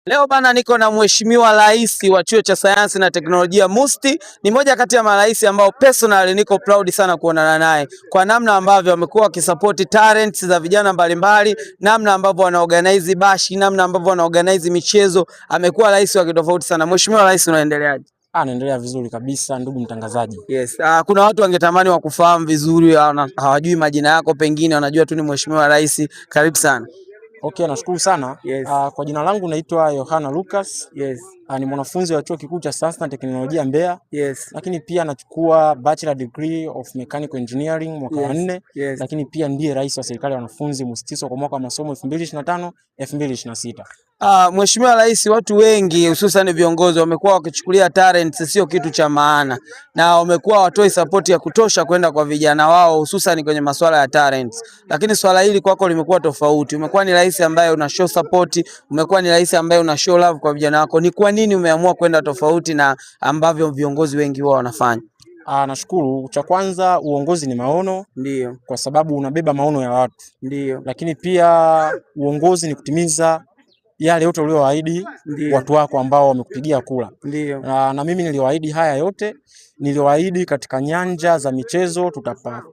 Leo bana, niko na Mheshimiwa Rais wa Chuo cha Sayansi na Teknolojia MUST. Ni moja kati ya marais ambao personally niko proud sana kuonana naye kwa namna ambavyo wamekuwa wakisupport talents za vijana mbalimbali, namna ambavyo wanaorganize bashi, namna ambavyo wanaorganize michezo. Amekuwa rais wa kitofauti sana. Mheshimiwa Rais, unaendeleaje? Naendelea vizuri kabisa ndugu mtangazaji. Yes. Kuna watu wangetamani wakufahamu vizuri, hawajui majina yako, pengine wanajua tu ni Mheshimiwa Rais. Karibu sana. Okay, nashukuru sana. Yes. Kwa jina langu naitwa Yohana Lucas. Yes. Ni mwanafunzi wa Chuo Kikuu cha Sayansi na Teknolojia Mbeya. Yes. Lakini pia nachukua Bachelor Degree of Mechanical Engineering mwaka wa 4. Yes. Lakini pia ndiye rais wa serikali ya wanafunzi MUST kwa mwaka wa masomo 2025 2026. Mheshimiwa Rais, watu wengi hususan viongozi wamekuwa wakichukulia talent sio kitu cha maana, na wamekuwa watoi support ya kutosha kwenda kwa vijana wao hususan kwenye masuala ya talent. Lakini swala hili kwako limekuwa tofauti. Umekuwa ni rais ambaye una show support, umekuwa ni rais ambaye una show love kwa vijana wako. Ni kwa nini umeamua kwenda tofauti na ambavyo viongozi wengi wao wanafanya? Nashukuru. Cha kwanza, uongozi ni maono. Ndio. Kwa sababu unabeba maono ya watu. Ndio. Lakini pia uongozi ni kutimiza yale yote uliowaahidi watu wako ambao wamekupigia kura. Ndio. Na mimi niliwaahidi haya yote, niliwaahidi katika nyanja za michezo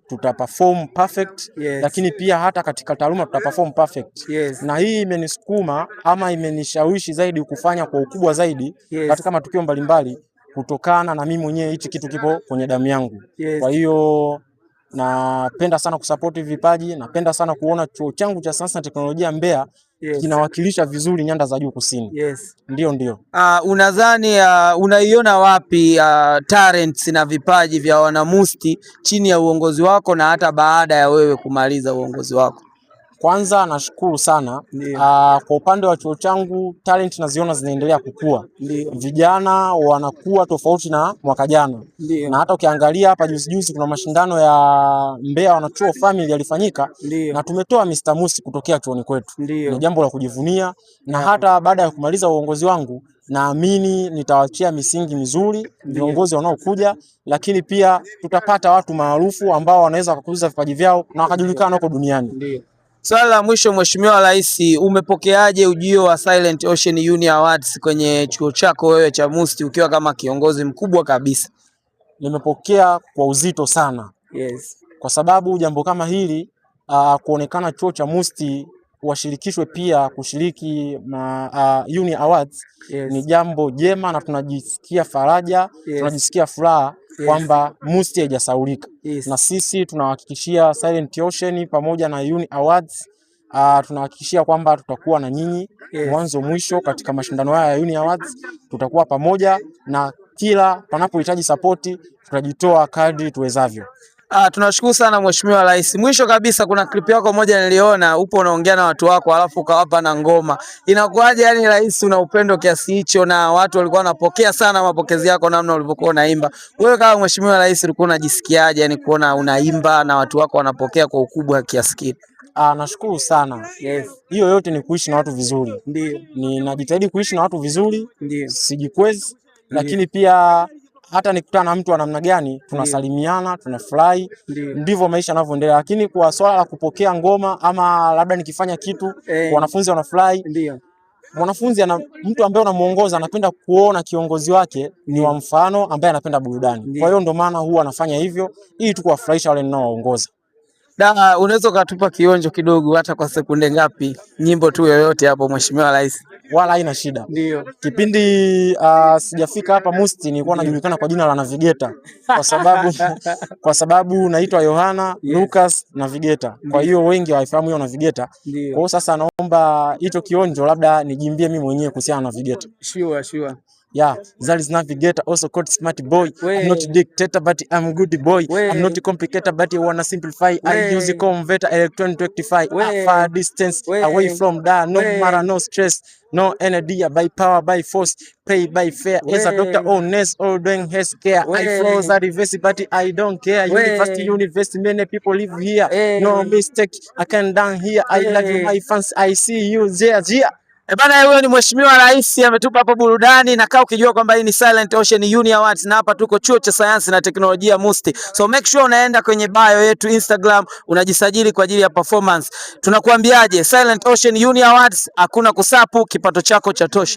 tutaperform perfect. Yes. Lakini pia hata katika taaluma tutaperform perfect. Yes. Na hii imenisukuma ama imenishawishi zaidi kufanya kwa ukubwa zaidi. Yes. Katika matukio mbalimbali kutokana na mimi mwenyewe hichi kitu kipo kwenye damu yangu. Yes. Kwa hiyo napenda sana kusupport vipaji, napenda sana kuona chuo changu cha Sayansi na Teknolojia Mbeya kinawakilisha vizuri nyanda za juu kusini. Yes. Ndio. Unadhani unaiona wapi talents na vipaji vya wana MUST chini ya uongozi wako na hata baada ya wewe kumaliza uongozi wako? Kwanza nashukuru sana. Kwa upande wa chuo changu talent naziona zinaendelea kukua. Vijana wanakuwa tofauti na mwaka jana. Na hata ukiangalia hapa juzi kuna mashindano ya Mbeya Wanachuo Family yalifanyika na tumetoa Mr. MUST kutokea chuoni kwetu. Ni jambo la kujivunia, na hata baada ya kumaliza uongozi wangu naamini nitawachia misingi mizuri viongozi wanaokuja, lakini pia tutapata watu maarufu ambao wanaweza kukuza vipaji vyao na wakajulikana huko duniani. Swala la mwisho, Mheshimiwa Rais, umepokeaje ujio wa Silent Ocean Uni Awards kwenye chuo chako wewe cha MUST ukiwa kama kiongozi mkubwa kabisa? Nimepokea kwa uzito sana. Yes. Kwa sababu jambo kama hili kuonekana chuo cha MUST washirikishwe pia kushiriki Uni Awards. Yes. Ni jambo jema na tunajisikia faraja. Yes. Tunajisikia furaha. Yes. Kwamba MUST haijasahaulika. Yes. Na sisi tunahakikishia Silent Ocean pamoja na Uni Awards tunahakikishia kwamba tutakuwa na nyinyi. Yes. Mwanzo mwisho katika mashindano haya ya Uni Awards tutakuwa pamoja, na kila panapohitaji support tutajitoa kadri tuwezavyo. Tunashukuru sana Mheshimiwa Rais. Mwisho kabisa, kuna clip yako moja niliona upo unaongea na watu wako alafu ukawapa na ngoma. Inakuwaje yani Rais una upendo kiasi hicho na watu walikuwa wanapokea sana mapokezi yako namna ulivyokuwa unaimba? Wewe kama Mheshimiwa Rais ulikuwa unajisikiaje yani kuona unaimba na watu wako wanapokea kwa ukubwa kiasi kile? Nashukuru sana. Yes. Hiyo yote ni kuishi na watu vizuri. Ndio. Ninajitahidi kuishi na watu vizuri. Ndio. Sijikwezi. Lakini pia hata nikutana na mtu wa namna gani tunasalimiana, tunafurahi. Ndivyo maisha yanavyoendelea. Lakini kwa swala la kupokea ngoma ama labda nikifanya kitu wanafunzi wanafurahi. Mwanafunzi mtu ambaye unamuongoza anapenda kuona kiongozi wake ni wa mfano ambaye anapenda burudani. Kwa hiyo ndio maana huwa anafanya hivyo ili tu kuwafurahisha wale ninaowaongoza. Unaweza kutupa kionjo kidogo hata kwa sekunde ngapi, nyimbo tu yoyote hapo Mheshimiwa Rais? Wala haina shida. Ndio. Kipindi sijafika hapa MUST nilikuwa najulikana kwa jina la Navigator kwa sababu naitwa Yohana Lucas Navigator. Kwa hiyo wengi hawaifahamu hiyo Navigator. Kwa hiyo sasa naomba hicho kionjo labda nijimbie mimi mwenyewe kuhusiana na Navigator. Sure. Yeah, that is Navigator, also called smart boy. I'm not a dictator, but I'm a good boy. I'm not a complicator, but you wanna simplify. I use a converter, electron to rectify. Far distance, away from that. No matter, no stress, no energy, by power, by force, pay by fair. As a doctor, or nurse, or doing health care. I flows at university, but I don't care. University, many people live here. No mistake, I can down here. I love you, my fans. I see you there. Bana, huyo ni Mheshimiwa Rais ametupa hapo burudani, na kaa ukijua kwamba hii ni Silent Ocean Uni Awards na hapa tuko Chuo cha Sayansi na Teknolojia MUST. So make sure unaenda kwenye bio yetu Instagram unajisajili kwa ajili ya performance. Tunakuambiaje? Silent Ocean Uni Awards, hakuna kusapu, kipato chako cha tosha.